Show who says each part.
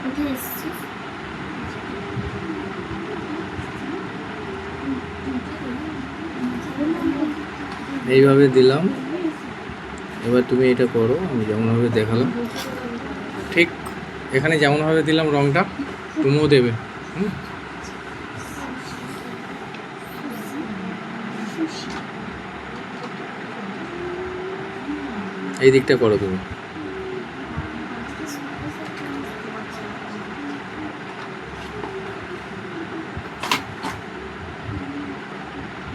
Speaker 1: কোথায় এসেছিস?
Speaker 2: এইভাবে দিলাম। এবার তুমি এটা করো, আমি যেমনভাবে দেখালাম ঠিক এখানে যেমনভাবে দিলাম রঙটা তুমিও দেবে। এই দিকটা করো তুমি।